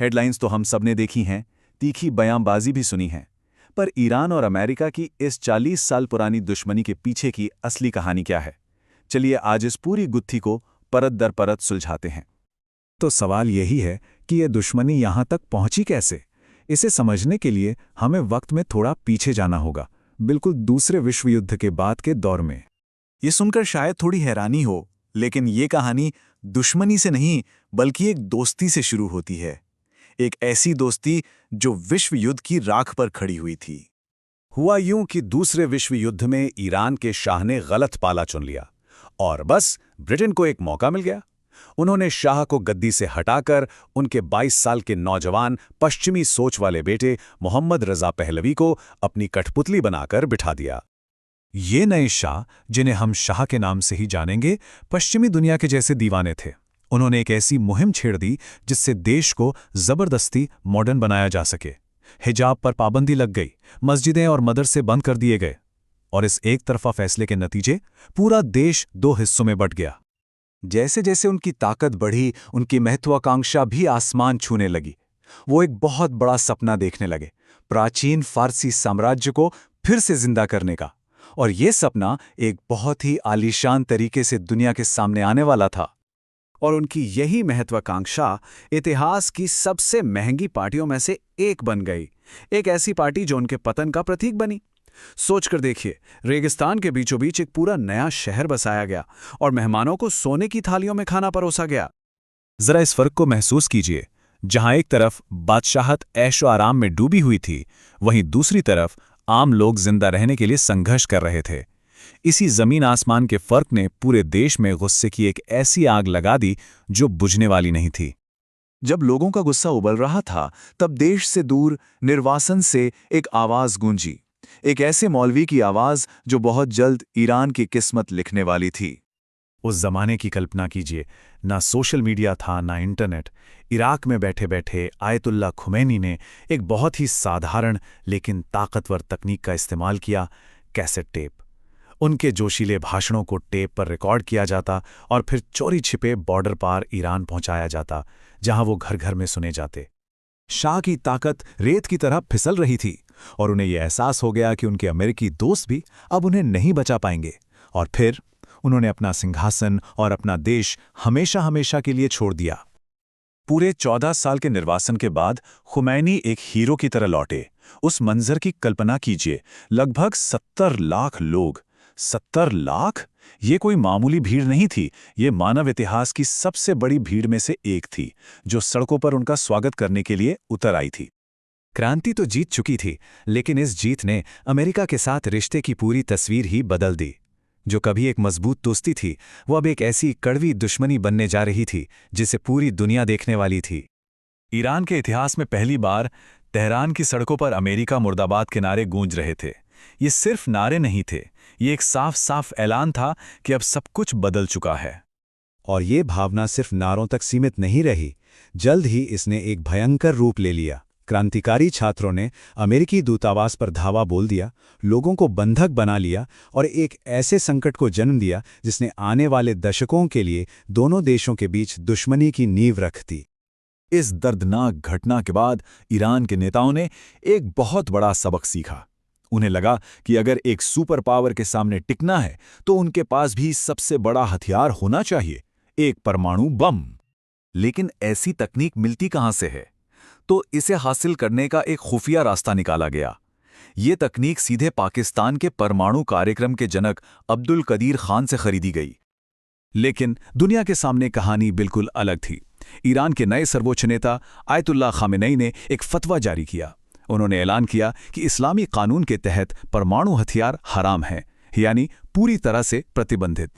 Headlines तो हम सबने देखी हैं, तीखी बयानबाजी भी सुनी है। पर ईरान और अमेरिका की इस 40 साल पुरानी दुश्मनी के पीछे की असली कहानी क्या है? चलिए आज इस पूरी गुत्थी को परत दर परत सुलझाते हैं। तो सवाल यही है कि यह दुश्मनी यहां तक पहुंची कैसे। इसे समझने के लिए हमें वक्त में थोड़ा पीछे जाना होगा, बिल्कुल दूसरे विश्व युद्ध के बाद के दौर में। ये सुनकर शायद थोड़ी हैरानी हो, लेकिन ये कहानी दुश्मनी से नहीं बल्कि एक दोस्ती से शुरू होती है। एक ऐसी दोस्ती जो विश्व युद्ध की राख पर खड़ी हुई थी। हुआ यूं कि दूसरे विश्व युद्ध में ईरान के शाह ने गलत पाला चुन लिया और बस ब्रिटेन को एक मौका मिल गया। उन्होंने शाह को गद्दी से हटाकर उनके 22 साल के नौजवान पश्चिमी सोच वाले बेटे मोहम्मद रजा पहलवी को अपनी कठपुतली बनाकर बिठा दिया। ये नए शाह, जिन्हें हम शाह के नाम से ही जानेंगे, पश्चिमी दुनिया के जैसे दीवाने थे। उन्होंने एक ऐसी मुहिम छेड़ दी जिससे देश को जबरदस्ती मॉडर्न बनाया जा सके। हिजाब पर पाबंदी लग गई, मस्जिदें और मदरसे बंद कर दिए गए, और इस एक तरफा फैसले के नतीजे पूरा देश दो हिस्सों में बंट गया। जैसे जैसे उनकी ताकत बढ़ी, उनकी महत्वाकांक्षा भी आसमान छूने लगी। वो एक बहुत बड़ा सपना देखने लगे, प्राचीन फारसी साम्राज्य को फिर से जिंदा करने का। और ये सपना एक बहुत ही आलीशान तरीके से दुनिया के सामने आने वाला था। और उनकी यही महत्वाकांक्षा इतिहास की सबसे महंगी पार्टियों में से एक बन गई। एक ऐसी पार्टी जो उनके पतन का प्रतीक बनी। सोचकर देखिए, रेगिस्तान के बीचों बीच एक पूरा नया शहर बसाया गया और मेहमानों को सोने की थालियों में खाना परोसा गया। जरा इस फर्क को महसूस कीजिए। जहां एक तरफ बादशाहत ऐशो आराम में डूबी हुई थी, वहीं दूसरी तरफ आम लोग जिंदा रहने के लिए संघर्ष कर रहे थे। इसी जमीन आसमान के फर्क ने पूरे देश में गुस्से की एक ऐसी आग लगा दी जो बुझने वाली नहीं थी। जब लोगों का गुस्सा उबल रहा था, तब देश से दूर निर्वासन से एक आवाज गूंजी। एक ऐसे मौलवी की आवाज जो बहुत जल्द ईरान की किस्मत लिखने वाली थी। उस जमाने की कल्पना कीजिए, ना सोशल मीडिया था, ना इंटरनेट। इराक में बैठे बैठे आयतुल्ला खुमैनी ने एक बहुत ही साधारण लेकिन ताकतवर तकनीक का इस्तेमाल किया, कैसेट टेप। उनके जोशीले भाषणों को टेप पर रिकॉर्ड किया जाता और फिर चोरी छिपे बॉर्डर पार ईरान पहुंचाया जाता, जहां वो घर घर में सुने जाते। शाह की ताकत रेत की तरह फिसल रही थी और उन्हें यह एहसास हो गया कि उनके अमेरिकी दोस्त भी अब उन्हें नहीं बचा पाएंगे। और फिर उन्होंने अपना सिंहासन और अपना देश हमेशा हमेशा के लिए छोड़ दिया। पूरे 14 साल के निर्वासन के बाद खुमैनी एक हीरो की तरह लौटे। उस मंजर की कल्पना कीजिए, लगभग 70 लाख लोग। 70 लाख? ये कोई मामूली भीड़ नहीं थी। ये मानव इतिहास की सबसे बड़ी भीड़ में से एक थी, जो सड़कों पर उनका स्वागत करने के लिए उतर आई थी। क्रांति तो जीत चुकी थी, लेकिन इस जीत ने अमेरिका के साथ रिश्ते की पूरी तस्वीर ही बदल दी। जो कभी एक मजबूत दोस्ती थी, वो अब एक ऐसी कड़वी दुश्मनी बनने जा रही थी जिसे पूरी दुनिया देखने वाली थी। ईरान के इतिहास में पहली बार तेहरान की सड़कों पर अमेरिका मुर्दाबाद के नारे गूंज रहे थे। ये सिर्फ नारे नहीं थे, ये एक साफ साफ ऐलान था कि अब सब कुछ बदल चुका है। और ये भावना सिर्फ नारों तक सीमित नहीं रही, जल्द ही इसने एक भयंकर रूप ले लिया। क्रांतिकारी छात्रों ने अमेरिकी दूतावास पर धावा बोल दिया, लोगों को बंधक बना लिया और एक ऐसे संकट को जन्म दिया जिसने आने वाले दशकों के लिए दोनों देशों के बीच दुश्मनी की नींव रख दी। इस दर्दनाक घटना के बाद ईरान के नेताओं ने एक बहुत बड़ा सबक सीखा। उन्हें लगा कि अगर एक सुपर पावर के सामने टिकना है तो उनके पास भी सबसे बड़ा हथियार होना चाहिए, एक परमाणु बम। लेकिन ऐसी तकनीक मिलती कहां से है? तो इसे हासिल करने का एक खुफिया रास्ता निकाला गया। ये तकनीक सीधे पाकिस्तान के परमाणु कार्यक्रम के जनक अब्दुल कदीर खान से खरीदी गई। लेकिन दुनिया के सामने कहानी बिल्कुल अलग थी। ईरान के नए सर्वोच्च नेता आयतुल्ला खामेनेई ने एक फतवा जारी किया। उन्होंने ऐलान किया कि इस्लामी कानून के तहत परमाणु हथियार हराम हैं, यानी पूरी तरह से प्रतिबंधित।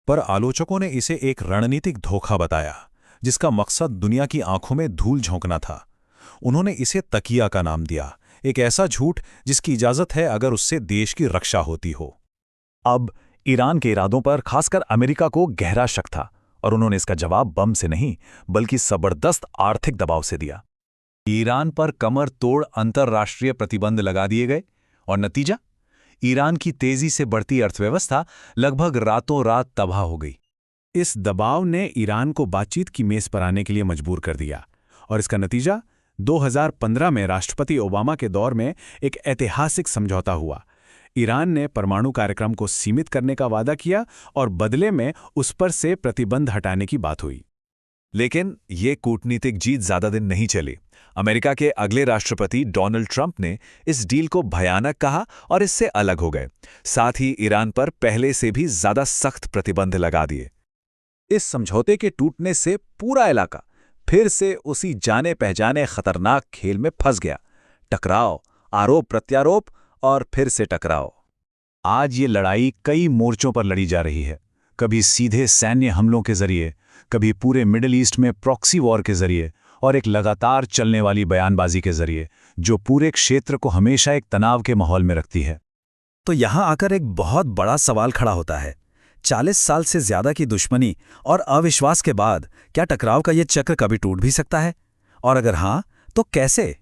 पर आलोचकों ने इसे एक रणनीतिक धोखा बताया, जिसका मकसद दुनिया की आंखों में धूल झोंकना था। उन्होंने इसे तकिया का नाम दिया, एक ऐसा झूठ जिसकी इजाजत है अगर उससे देश की रक्षा होती हो। अब ईरान के इरादों पर खासकर अमेरिका को गहरा शक था और उन्होंने इसका जवाब बम से नहीं बल्कि जबरदस्त आर्थिक दबाव से दिया। ईरान पर कमर तोड़ अंतर्राष्ट्रीय प्रतिबंध लगा दिए गए और नतीजा, ईरान की तेजी से बढ़ती अर्थव्यवस्था लगभग रातों रात तबाह हो गई। इस दबाव ने ईरान को बातचीत की मेज पर आने के लिए मजबूर कर दिया और इसका नतीजा 2015 में राष्ट्रपति ओबामा के दौर में एक ऐतिहासिक समझौता हुआ। ईरान ने परमाणु कार्यक्रम को सीमित करने का वादा किया और बदले में उस पर से प्रतिबंध हटाने की बात हुई। लेकिन ये कूटनीतिक जीत ज्यादा दिन नहीं चली। अमेरिका के अगले राष्ट्रपति डोनाल्ड ट्रंप ने इस डील को भयानक कहा और इससे अलग हो गए। साथ ही ईरान पर पहले से भी ज्यादा सख्त प्रतिबंध लगा दिए। इस समझौते के टूटने से पूरा इलाका फिर से उसी जाने पहचाने खतरनाक खेल में फंस गया। टकराव, आरोप प्रत्यारोप और फिर से टकराव। आज ये लड़ाई कई मोर्चों पर लड़ी जा रही है। कभी सीधे सैन्य हमलों के जरिए, कभी पूरे मिडिल ईस्ट में प्रॉक्सी वॉर के जरिए और एक लगातार चलने वाली बयानबाजी के जरिए, जो पूरे क्षेत्र को हमेशा एक तनाव के माहौल में रखती है। तो यहां आकर एक बहुत बड़ा सवाल खड़ा होता है। 40 साल से ज्यादा की दुश्मनी और अविश्वास के बाद क्या टकराव का ये चक्र कभी टूट भी सकता है? और अगर हां, तो कैसे?